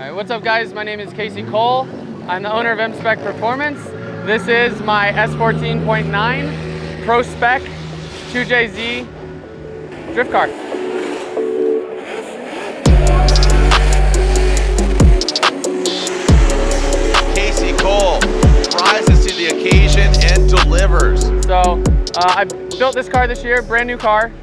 Alright, what's up guys? My name is Kasey Kohl. I'm the owner of M-Spec Performance. This is my S14.9 ProSpec 2JZ drift car. Kasey Kohl rises to the occasion and delivers. So I built this car this year, brand new car.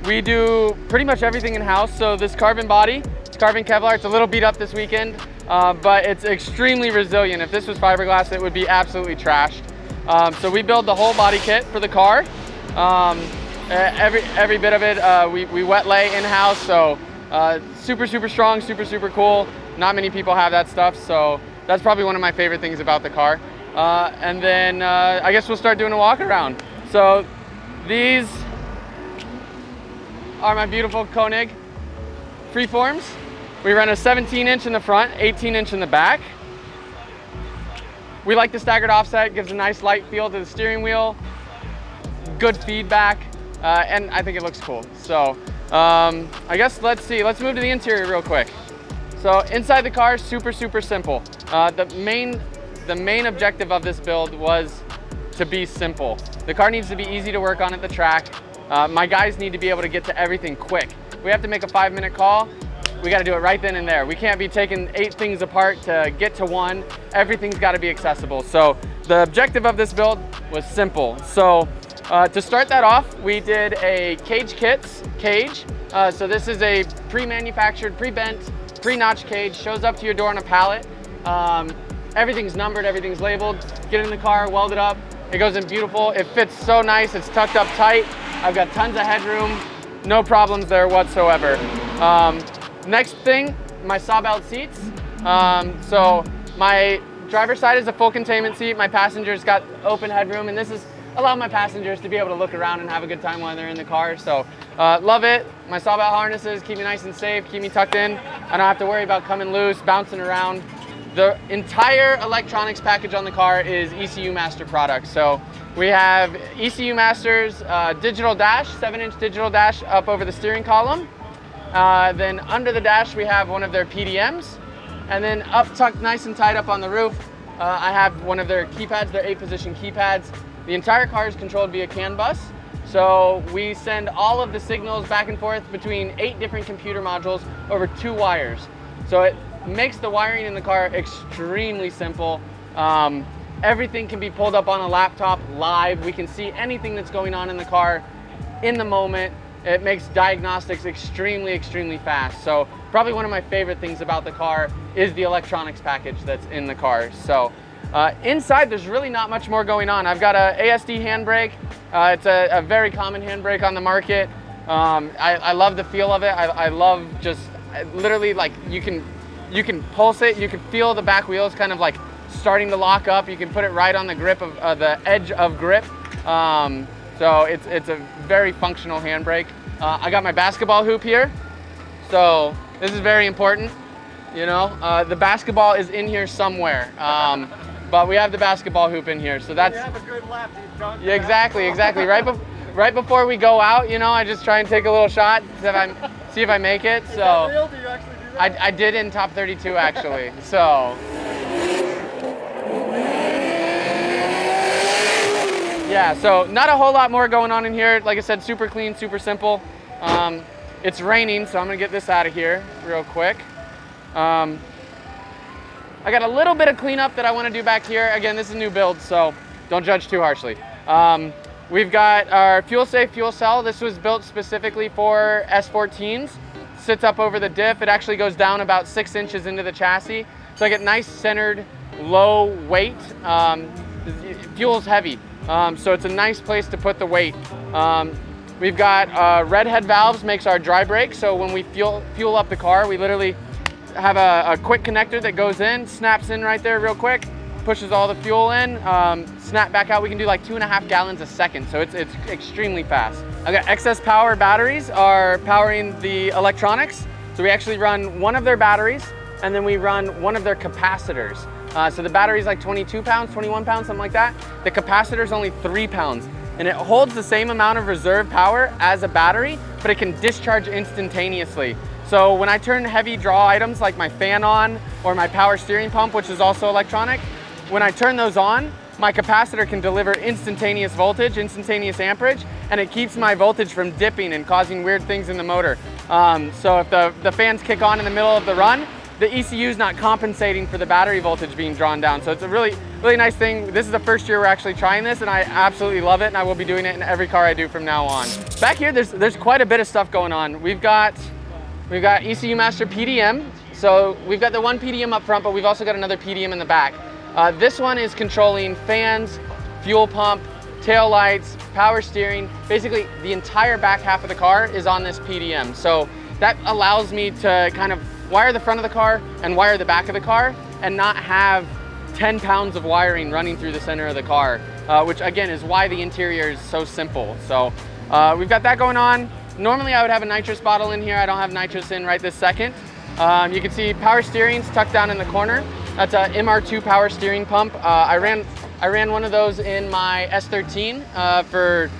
We do pretty much everything in-house. So this carbon body, it's carbon Kevlar. It's a little beat up this weekend, but it's extremely resilient. If this was fiberglass, it would be absolutely trashed. So we build the whole body kit for the car. Every bit of it, we wet lay in-house. So super strong, super cool. Not many people have that stuff, so that's probably one of my favorite things about the car. And then I guess we'll start doing a walk around. So these are my beautiful Koenig freeforms. We run a 17-inch in the front, 18-inch in the back. We like the staggered offset, gives a nice light feel to the steering wheel, good feedback, and I think it looks cool. So I guess let's move to the interior real quick. So inside the car, super simple. The main objective of this build was to be simple. The car needs to be easy to work on at the track. My guys need to be able to get to everything quick. We have to make a 5-minute call. We got to do it right then and there. We can't be taking 8 things apart to get to one. Everything's got to be accessible. So the objective of this build was simple. So to start that off, we did a cage kits cage. So this is a pre-manufactured, pre-bent, pre-notch cage. Shows up to your door on a pallet. Everything's numbered, everything's labeled. Get in the car, weld it up. It goes in beautiful. It fits so nice. It's tucked up tight. I've got tons of headroom. No problems there whatsoever. Next thing, my saw belt seats. So my driver's side is a full containment seat. My passenger's got open headroom, and this is allow my passengers to be able to look around and have a good time while they're in the car. So love it. My saw belt harnesses keep me nice and safe, keep me tucked in. I don't have to worry about coming loose, bouncing around. The entire electronics package on the car is ECU Master product. So we have ECU Master's digital dash, 7-inch digital dash up over the steering column. Then under the dash we have one of their PDMs. And then up tucked nice and tight up on the roof, I have one of their keypads, their 8-position keypads. The entire car is controlled via CAN bus. So we send all of the signals back and forth between 8 different computer modules over 2 wires. So it makes the wiring in the car extremely simple. Everything can be pulled up on a laptop live. We can see anything that's going on in the car in the moment. It makes diagnostics extremely fast. So probably one of my favorite things about the car is the electronics package that's in the car. So inside there's really not much more going on. I've got a ASD handbrake. It's a very common handbrake on the market. I love the feel of it. I love just literally, like, you can pulse it. You can feel the back wheels kind of like starting to lock up. You can put it right on the grip of the edge of grip. So it's a very functional handbrake. I got my basketball hoop here. So this is very important. You know, the basketball is in here somewhere. But we have the basketball hoop in here. So that's. You have a good lap, don't you? Yeah, exactly. Right before we go out, you know, I just try and take a little shot, see if I make it. So. Is that real? Do you actually do that? I did in top 32 actually. So. Yeah, so not a whole lot more going on in here. Like I said, super clean, super simple. It's raining, so I'm gonna get this out of here real quick. I got a little bit of cleanup that I wanna do back here. Again, this is a new build, so don't judge too harshly. We've got our fuel-safe fuel cell. This was built specifically for S14s. Sits up over the diff. It actually goes down about 6 inches into the chassis. So I get nice centered, low weight. Fuel's heavy. So it's a nice place to put the weight. We've got red head valves, makes our dry brake. So when we fuel up the car, we literally have a quick connector that goes in, snaps in right there real quick, pushes all the fuel in, snap back out. We can do like 2.5 gallons a second. So it's extremely fast. I've got excess power batteries are powering the electronics. So we actually run one of their batteries and then we run one of their capacitors. So the battery's like 22 pounds, 21 pounds, something like that. The capacitor's only 3 pounds. And it holds the same amount of reserve power as a battery, but it can discharge instantaneously. So when I turn heavy draw items like my fan on or my power steering pump, which is also electronic, when I turn those on, my capacitor can deliver instantaneous voltage, instantaneous amperage, and it keeps my voltage from dipping and causing weird things in the motor. So if the fans kick on in the middle of the run, the ECU is not compensating for the battery voltage being drawn down. So it's a really nice thing. This is the first year we're actually trying this, and I absolutely love it, and I will be doing it in every car I do from now on. Back here, there's quite a bit of stuff going on. We've got ECU Master PDM. So we've got the one PDM up front, but we've also got another PDM in the back. This one is controlling fans, fuel pump, tail lights, power steering. Basically, the entire back half of the car is on this PDM. So that allows me to kind of wire the front of the car and wire the back of the car and not have 10 pounds of wiring running through the center of the car, which again is why the interior is so simple. So we've got that going on. Normally I would have a nitrous bottle in here. I don't have nitrous in right this second. You can see power steering's tucked down in the corner. That's a MR2 power steering pump. I ran one of those in my S13 for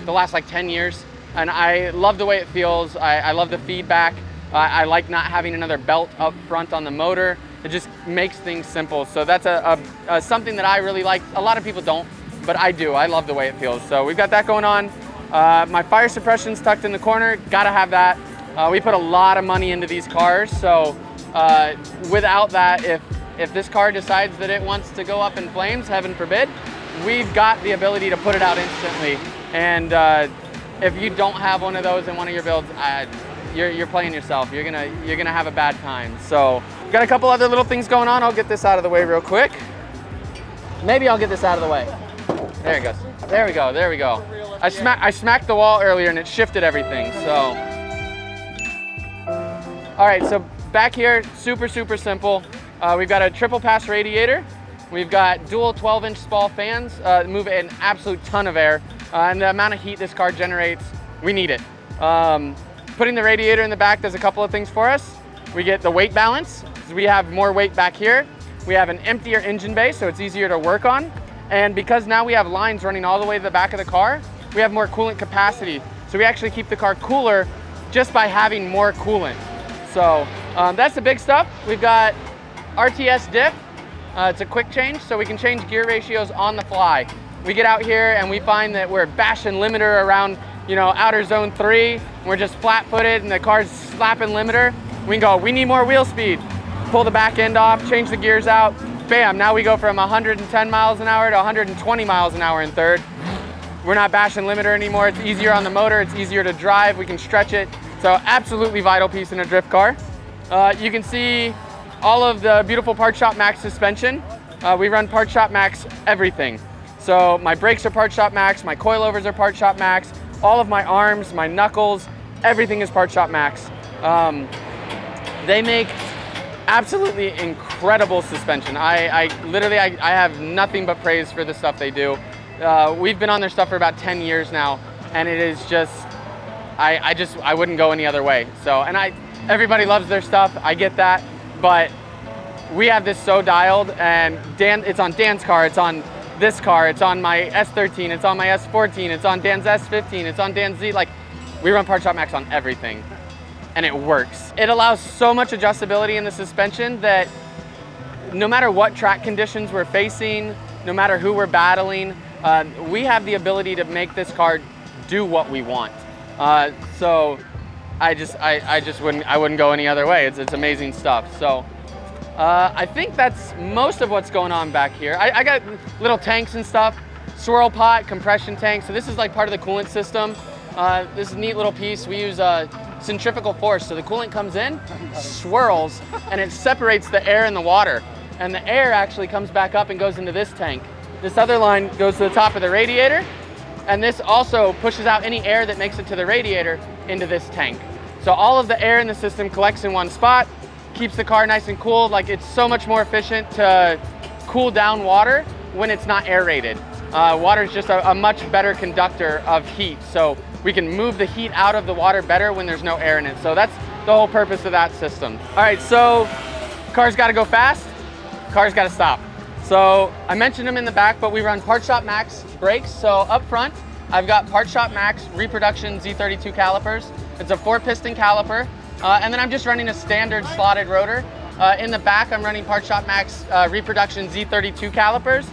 the last like 10 years, and I love the way it feels. I love the feedback. I like not having another belt up front on the motor. It just makes things simple. So that's something that I really like. A lot of people don't, but I do. I love the way it feels. So we've got that going on. My fire suppression's tucked in the corner. Gotta have that. We put a lot of money into these cars, so without that, if this car decides that it wants to go up in flames, heaven forbid, we've got the ability to put it out instantly. And if you don't have one of those in one of your builds, you're playing yourself. You're gonna have a bad time. So got a couple other little things going on. I'll get this out of the way real quick. Maybe I'll get this out of the way. There it goes. There we go. There we go. I smacked the wall earlier and it shifted everything. So. All right, so back here, super simple. We've got a triple pass radiator. We've got dual 12-inch spall fans, move an absolute ton of air. And the amount of heat this car generates, we need it. Putting the radiator in the back does a couple of things for us. We get the weight balance. So we have more weight back here. We have an emptier engine bay, so it's easier to work on. And because now we have lines running all the way to the back of the car, we have more coolant capacity. So we actually keep the car cooler just by having more coolant. So that's the big stuff. We've got RTS diff. It's a quick change, so we can change gear ratios on the fly. We get out here and we find that we're bashing limiter around, outer zone 3. We're just flat-footed and the car's slapping limiter. We can go, we need more wheel speed. Pull the back end off, change the gears out. Bam, now we go from 110 miles an hour to 120 miles an hour in third. We're not bashing limiter anymore. It's easier on the motor. It's easier to drive. We can stretch it. So absolutely vital piece in a drift car. You can see all of the beautiful Part Shop Max suspension. We run Part Shop Max everything. So my brakes are Part Shop Max, my coilovers are Part Shop Max, all of my arms, my knuckles, everything is Part Shop Max. They make absolutely incredible suspension. I have nothing but praise for the stuff they do. We've been on their stuff for about 10 years now, and it is just, I wouldn't go any other way. So, and everybody loves their stuff, I get that, but we have this so dialed, and it's on Dan's car, it's on this car, it's on my S13, it's on my S14, it's on Dan's S15, it's on Dan's Z, like, we run Part Shop Max on everything, and it works. It allows so much adjustability in the suspension that no matter what track conditions we're facing, no matter who we're battling, we have the ability to make this car do what we want. So I wouldn't go any other way. It's amazing stuff. So I think that's most of what's going on back here. I got little tanks and stuff, swirl pot, compression tank. So this is like part of the coolant system. This is a neat little piece. We use centrifugal force. So the coolant comes in, swirls, and it separates the air and the water. And the air actually comes back up and goes into this tank. This other line goes to the top of the radiator, and this also pushes out any air that makes it to the radiator into this tank. So all of the air in the system collects in one spot, keeps the car nice and cool. Like, it's so much more efficient to cool down water when it's not aerated. Water is just a much better conductor of heat. So we can move the heat out of the water better when there's no air in it. So that's the whole purpose of that system. All right, so car's gotta go fast, car's gotta stop. So I mentioned them in the back, but we run Part Shop Max brakes. So up front, I've got Part Shop Max Reproduction Z32 calipers. It's a 4-piston caliper. And then I'm just running a standard slotted rotor. In the back, I'm running Parts Shop Max reproduction Z32 calipers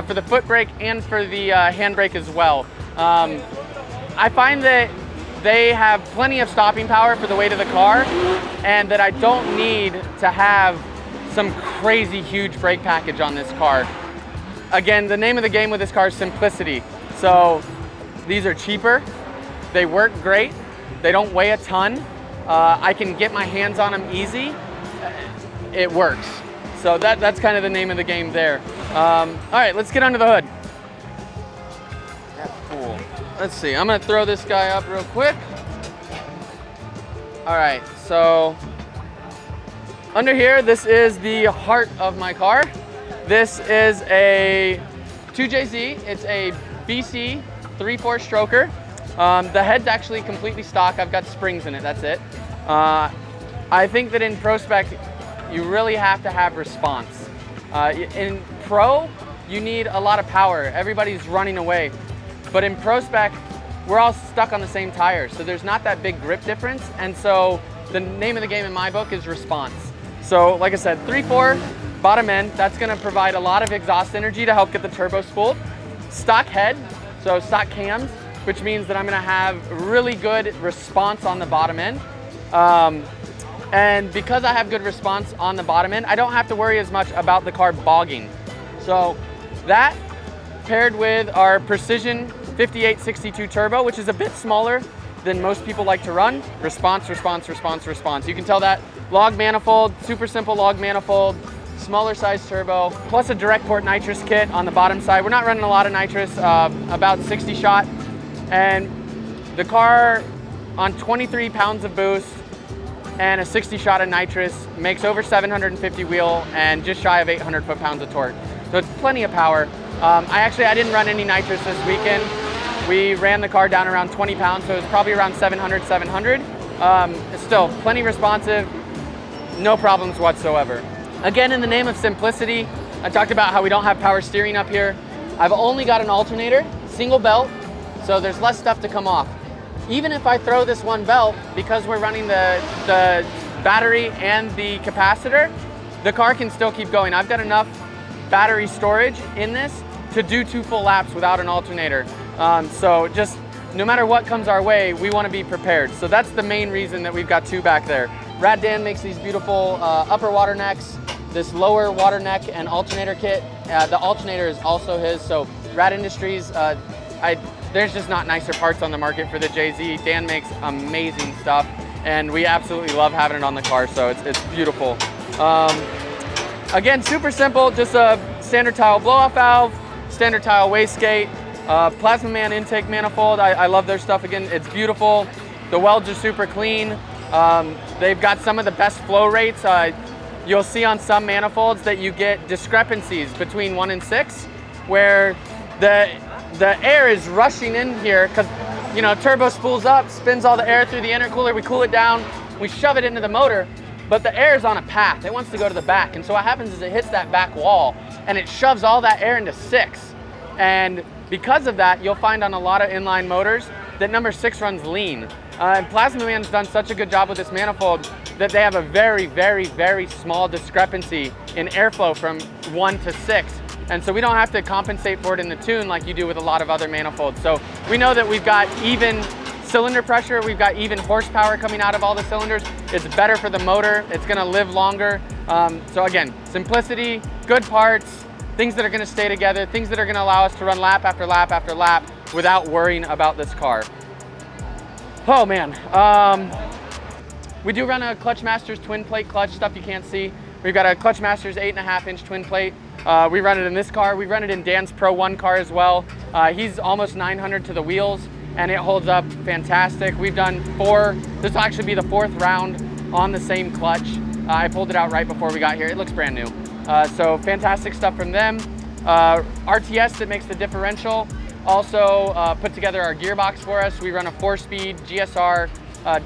for the foot brake and for the handbrake as well. I find that they have plenty of stopping power for the weight of the car, and that I don't need to have some crazy huge brake package on this car. Again, the name of the game with this car is simplicity. So these are cheaper, they work great, they don't weigh a ton, I can get my hands on them easy, it works. So that's kind of the name of the game there. All right, let's get under the hood. That's cool. Let's see, I'm gonna throw this guy up real quick. All right, so under here, this is the heart of my car. This is a 2JZ, it's a BC 3/4 stroker. The head's actually completely stock. I've got springs in it, that's it. I think that in ProSpec, you really have to have response. In Pro, you need a lot of power. Everybody's running away. But in ProSpec, we're all stuck on the same tire, so there's not that big grip difference. And so the name of the game in my book is response. So like I said, 3/4 bottom end, that's gonna provide a lot of exhaust energy to help get the turbo spooled. Stock head, so stock cams, which means that I'm gonna have really good response on the bottom end. And because I have good response on the bottom end, I don't have to worry as much about the car bogging. So that paired with our Precision 5862 turbo, which is a bit smaller than most people like to run. Response, response, response, response. You can tell that log manifold, super simple log manifold, smaller size turbo, plus a direct port nitrous kit on the bottom side. We're not running a lot of nitrous, about 60 shot. And the car on 23 pounds of boost and a 60 shot of nitrous makes over 750 wheel and just shy of 800 foot-pounds of torque. So it's plenty of power. I didn't run any nitrous this weekend. We ran the car down around 20 pounds, so it's probably around 700. It's still plenty responsive, no problems whatsoever. Again, in the name of simplicity, I talked about how we don't have power steering up here. I've only got an alternator, single belt, so there's less stuff to come off. Even if I throw this one belt, because we're running the battery and the capacitor, the car can still keep going. I've got enough battery storage in this to do 2 full laps without an alternator. So just no matter what comes our way, we want to be prepared. So that's the main reason that we've got 2 back there. Rad Dan makes these beautiful upper water necks, this lower water neck and alternator kit. The alternator is also his, so Rad Industries, there's just not nicer parts on the market for the JZ. Dan makes amazing stuff, and we absolutely love having it on the car, so it's beautiful. Again, super simple, just a standard tile blow-off valve, standard tile wastegate, Plasma Man intake manifold. I love their stuff. Again, it's beautiful. The welds are super clean. They've got some of the best flow rates. You'll see on some manifolds that you get discrepancies between 1 and 6, where the air is rushing in here because, you know, turbo spools up, spins all the air through the intercooler, we cool it down, we shove it into the motor, but the air is on a path. It wants to go to the back. And so what happens is it hits that back wall and it shoves all that air into 6. And because of that, you'll find on a lot of inline motors that number 6 runs lean. And Plasma Man's done such a good job with this manifold that they have a very, very, very small discrepancy in airflow from 1 to 6. And so we don't have to compensate for it in the tune like you do with a lot of other manifolds. So we know that we've got even cylinder pressure, we've got even horsepower coming out of all the cylinders. It's better for the motor, it's gonna live longer. So again, simplicity, good parts, things that are gonna stay together, things that are gonna allow us to run lap after lap after lap without worrying about this car. Oh man, we do run a Clutch Masters twin plate clutch, stuff you can't see. We've got a Clutch Masters 8.5-inch twin plate. We run it in this car. We run it in Dan's Pro 1 car as well. He's almost 900 to the wheels and it holds up fantastic. We've done 4, this will actually be the 4th round on the same clutch. I pulled it out right before we got here. It looks brand new. So fantastic stuff from them. RTS that makes the differential also put together our gearbox for us. We run a 4-speed GSR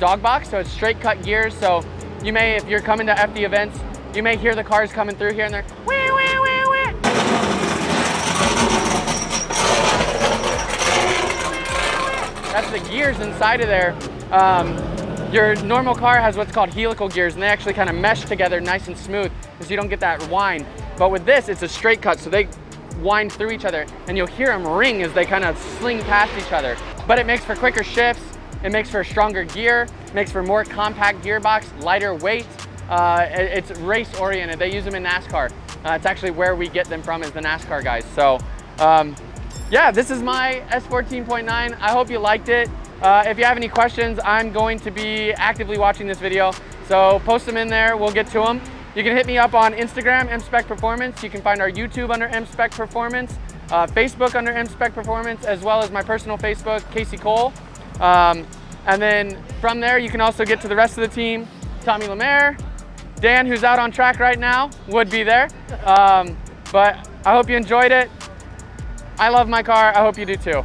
dog box, so it's straight cut gears. So you may, if you're coming to FD events, you may hear the cars coming through here and they're wah, wah, wah, wah. That's the gears inside of there. Your normal car has what's called helical gears, and they actually kind of mesh together nice and smooth, so you don't get that whine. But with this, it's a straight cut, so they wind through each other, and you'll hear them ring as they kind of sling past each other. But it makes for quicker shifts, it makes for a stronger gear, makes for more compact gearbox, lighter weight. It's race oriented. They use them in NASCAR. It's actually where we get them from, is the NASCAR guys. So yeah, this is my S14.9. I hope you liked it. If you have any questions, I'm going to be actively watching this video, so post them in there, we'll get to them. You can hit me up on Instagram, MSpec Performance. You can find our YouTube under MSpec Performance, Facebook under MSpec Performance, as well as my personal Facebook, Kasey Kohl. And then from there, you can also get to the rest of the team. Tommy Lemaire, Dan, who's out on track right now, would be there. But I hope you enjoyed it. I love my car, I hope you do too.